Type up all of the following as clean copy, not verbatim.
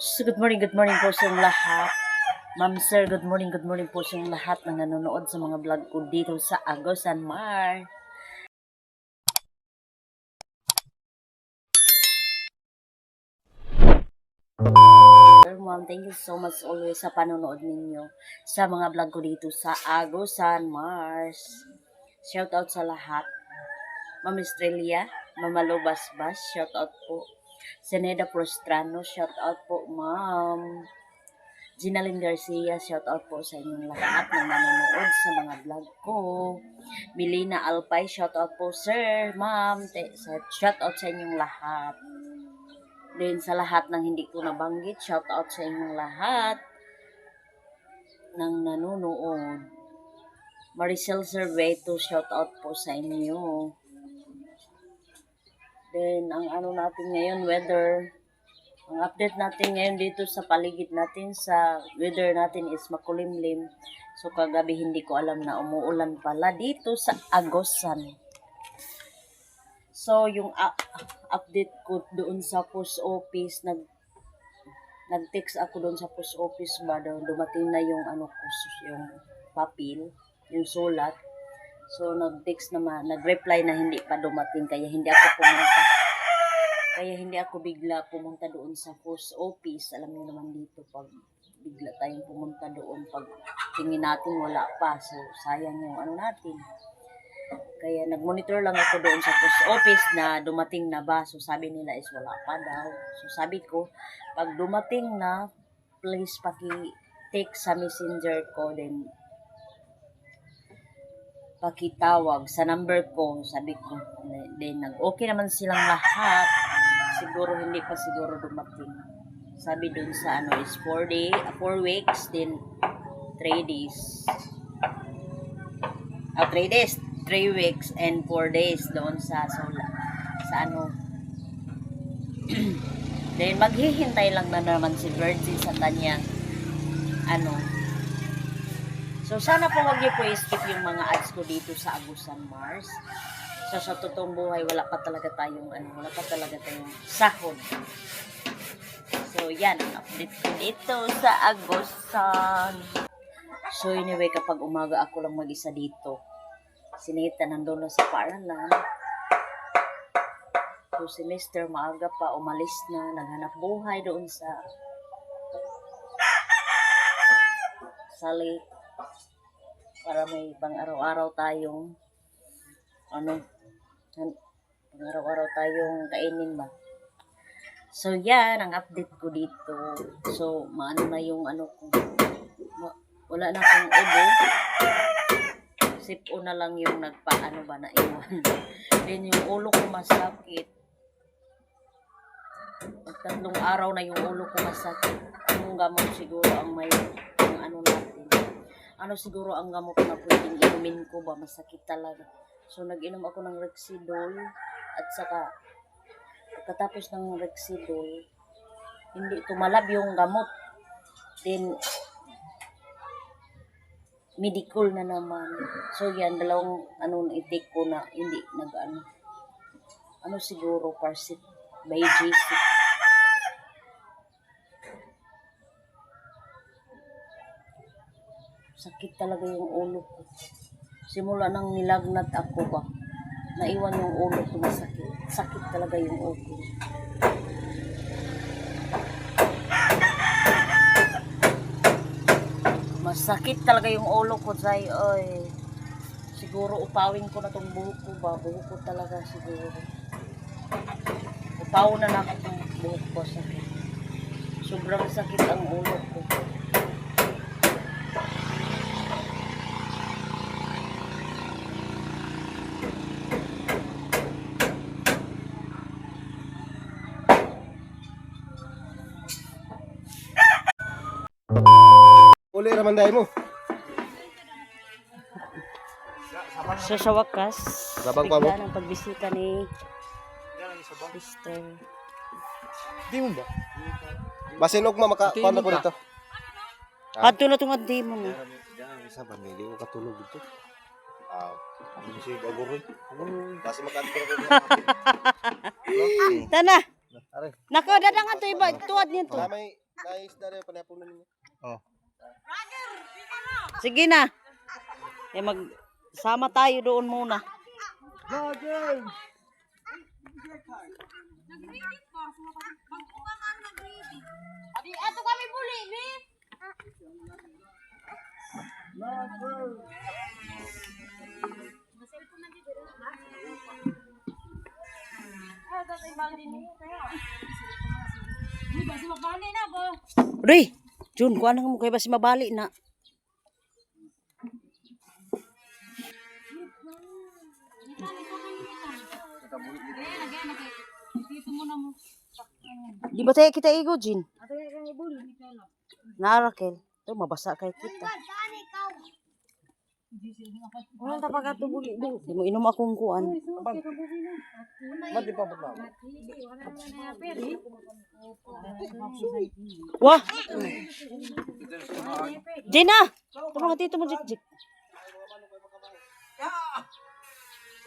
So, good morning po sa lahat. Ma'am sir, good morning po sa lahat na nanonood sa mga vlog ko dito sa Agosan Mar. Sir, ma'am, thank you so much always sa panonood ninyo sa mga vlog ko dito sa Agosan Mars. Shout out sa lahat. Ma'am Estrella, Mama Lobasbas, shout out po. Seneda Prostrano, shout out po, ma'am. Ginaline Garcia, shout out po sa inyong lahat na nanonood sa mga vlog ko. Milina Alpay, shout out po sir, ma'am. Shout out sa inyong lahat. Then sa lahat ng hindi ko nabanggit, shout out sa inyong lahat ng nanonood. Maricel Cerveto, shout out po sa inyo. Then ang ano natin ngayon, weather. Ang update natin ngayon dito sa paligid natin, sa weather natin is makulimlim. So kagabi hindi ko alam na umuulan pala dito sa Agosan. So yung update ko doon sa post office, nag-text ako doon sa post office ba daw dumating na yung yung papel, yung sulat. So nag-text naman, nag-reply na hindi pa dumating kaya hindi ako pumunta. Kaya hindi ako bigla pumunta doon sa post office. Alam niyo naman dito pag bigla tayong pumunta doon, pag tingin natin wala pa. So sayang yung natin. Kaya nag-monitor lang ako doon sa post office na dumating na ba. So sabi nila is wala pa daw. So sabi ko, pag dumating na, please paki-text sa messenger ko, then pakitawag sa number ko, sabi ko. Then nag-okay naman silang lahat. Siguro hindi pa siguro dumating. Sabi dun sa is 4 weeks, then 3 days. 3 weeks and 4 days doon sa Then maghihintay lang na naman si Virgie sa kanyang So sana po wag niyo po i-skip yung mga ads ko dito sa Agosan Mars. So sa totoong buhay wala pa talaga tayong sahod. So yan, update ko dito sa Agosan. So anyway, kapag umaga ako lang mag-isa dito. Si Nita nandun na sa paaralan. So si Mr. maaga pa umalis na, naghanap buhay doon sa lake. Para may pang-araw-araw tayong pang-araw-araw tayong kainin ba. So yan ang update ko dito. So maano na yung ko. Wala na akong ubo. Sipo na lang yung na iwan. Then yung ulo ko masakit. Tatlong araw na yung ulo ko masakit. Anong gamot siguro ang may natin. Siguro ang gamot na pwedeng inumin ko ba, masakit talaga. So nag-inom ako ng Rexidol at saka pagkatapos ng Rexidol hindi tumalab yung gamot. Then medical na naman. So yan, dalawang i-take ko na hindi siguro Parsit by JC. Sakit talaga yung ulo ko. Simula nang nilagnat ako ba, naiwan yung ulo ko na sakit. Sakit talaga yung ulo. Masakit talaga yung ulo ko, Zay. Oy. Siguro upawin ko na tong buhok ko ba. Buhok ko talaga siguro. Upaw na ako tong buhok ko. Sakit. Sobrang sakit ang ulo ko. Uli raman dahil mo. So sa wakas, Labang pa mo? bigla ng pagbisita ni Sister. Di mo ba? Basinog mo makakuha ko dito. Adto na tungod di mo. Isa ba hindi ko katulog dito? Hindi siya gagawin. Kasi makatulog ko. Tana. Nako dadangan to iba tuwad nito. Nice na rin, panapon na ninyo. Oh. Sige na. Sama tayo doon muna. Ato kami buli, ni. Re, Jun, kuha na mo kayo basi mabali na. Di ba tayo kita igo, Jin? Na, Raquel. Ito, mabasa kay kita. Ano ta pag ato buli do? Di mo inom akong kuan. Mati pa ba? Wah! Jina! Ito mga tito mo, Jik-Jik.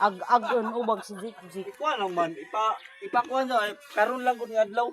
Ag-ag-un ubag si Jik-Jik. Ikuha lang man, ipakuha na, karon lang kung nga adlaw.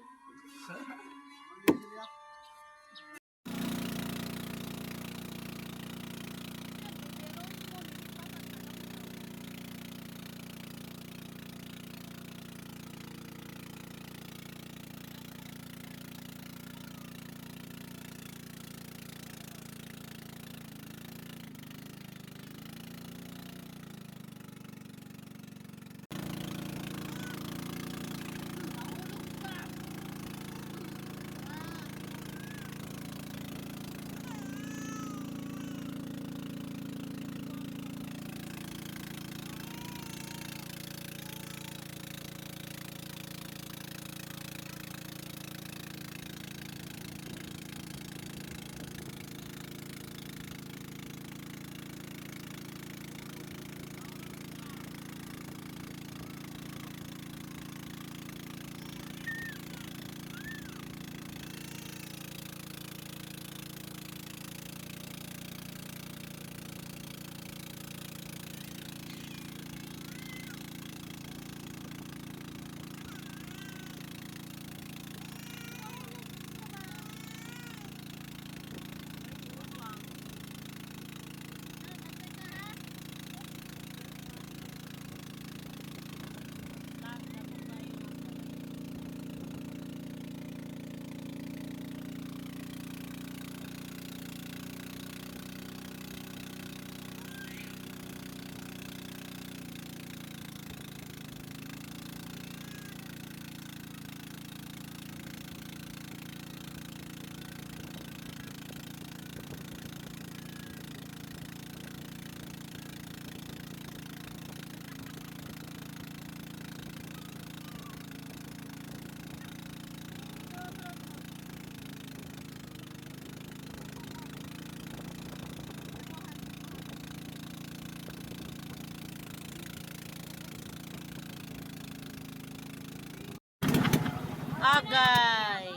Agay!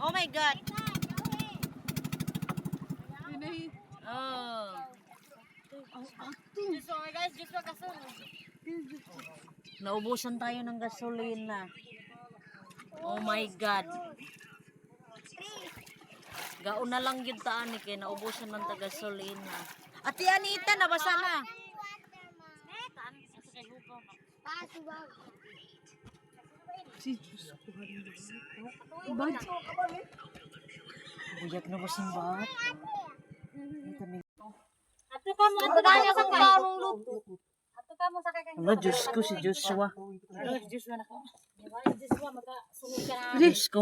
Oh my God! Oh. Naubusan tayo ng gasolina. Oh my God. Gaon na lang yun taan ni kay naubusan man ta gasolina. Ati Anita, nabasa na. Buyag na ba simbat? Ato ka mo, ato na sa karong luto. Ato ka mo sa kakang. Ano, Diyos ko si Joshua. Joshua na ko. Joshua makasunod ka na. Diyos ko,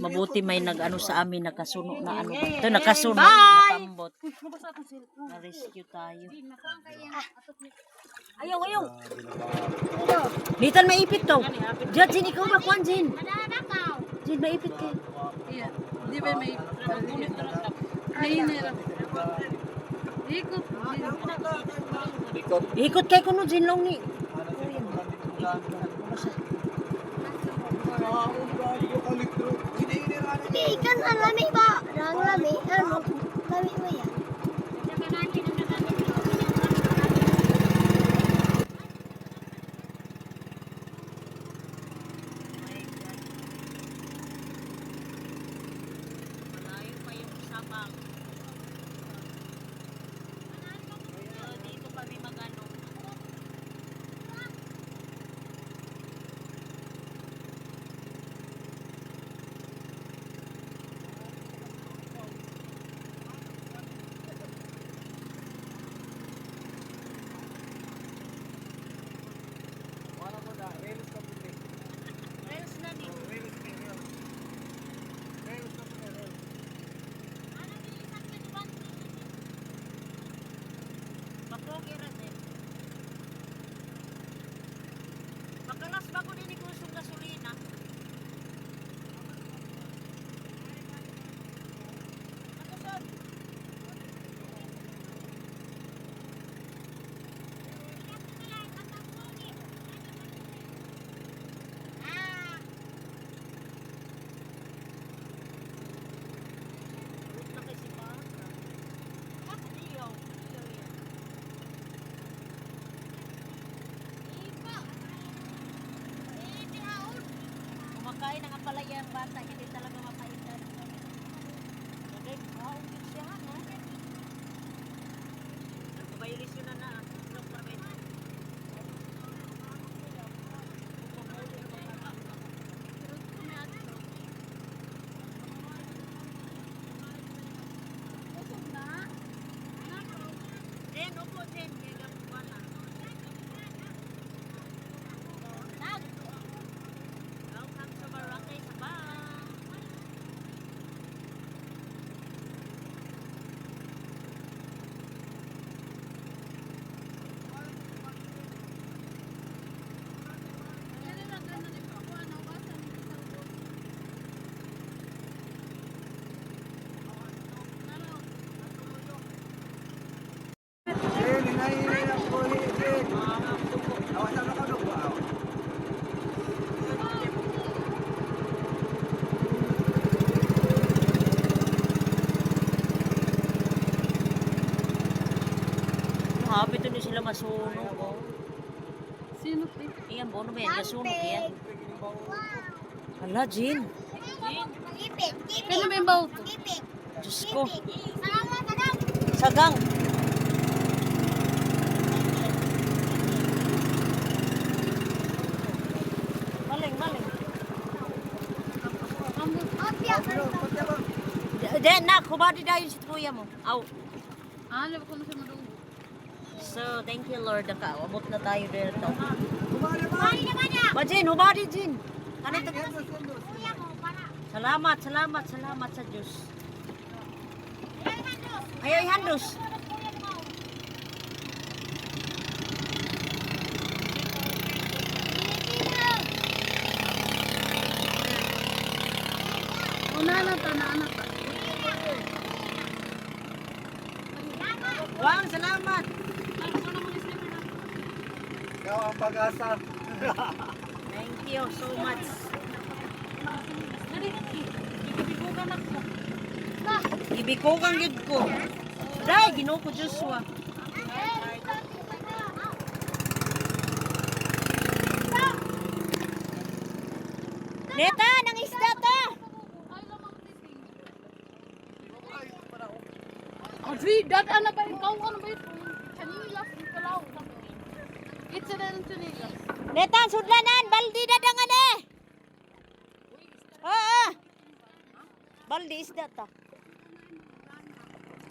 mabuti may nag-ano sa amin, nakasuno na ano. Ito, nakasuno, nakambot. Na-rescue tayo. Ayaw, ayaw. Nitan, maipit to. Jin, ikaw ba, Kwan, Jin? Jin, maipit ka. Iya, di ba may nahihirap. Ikot. Ikot kay kuno, Jin, long ni. Hindi, ikan ang lami ba? Ang lami, ano? Lami ba yan? lamang. So, dito kami mag-ano. Reels na ni. Mapogi ra din. Pagkalas ba ko din ikusong gasolina? Nakusod. Wait na kasi pa. Adiyaw. Adiyaw yan. Kumakain ng apalaya ang bata, hindi talaga mapaitan. Okay, maungkit siya, ha? Nagpabaylisyon na. Look, parang Jen, upo, Jen. Kaya gabuan na. Welcome to Boracay, Sabang. Happy to ni sila masunog, oh. Sino po? Iyan, bono ba yan? Masunog yan. Hala, Jean. Ipit. Kano ba yung bawo to? Ipit. Diyos ko. Salamat, madam. Sagang. Maling. Den, nak, kubadi dayon si kuya mo. Aw. Ano ba kung siya madungo? So, thank you Lord. Nakaabot na tayo dito. Mali naman niya. Ba, Jean, hubadi, Jean. Kanito. Kuya mo, para. Salamat sa Diyos. Ayaw ihandos. Una ta. Wang, salamat. Ikaw ang pag-asa. Thank you so much. Ibikugang yun ko. Dahil, ginoo ko Joshua. Neta, nang isda ta. Adi, ano ba ikaw? Ano ba ito? Chanilas, ikalaw. It's na ng chanilas. Neta, sudlanan. Baldi na dangan eh. Oo. Baldi isda ta.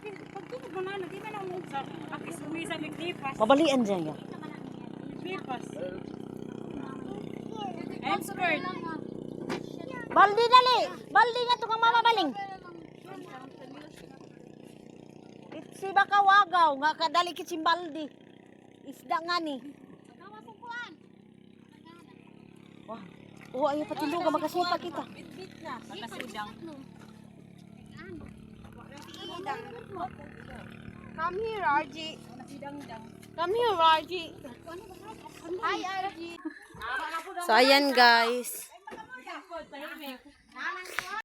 Pagtutog mo na, di ba na umugsa? Akis umisa may klipas. Mabalian dyan yan. Klipas. Expert. Baldi dali. Baldi nga itong mamabaling. Si baka wagaw nga kadali kitsim baldi. Isda nga ni. Wah. Oo, ayaw patindog ka. Magkasipa kita. Makasudang. Come here, RG. Come here, RG. Hi, RG. So, ayan guys.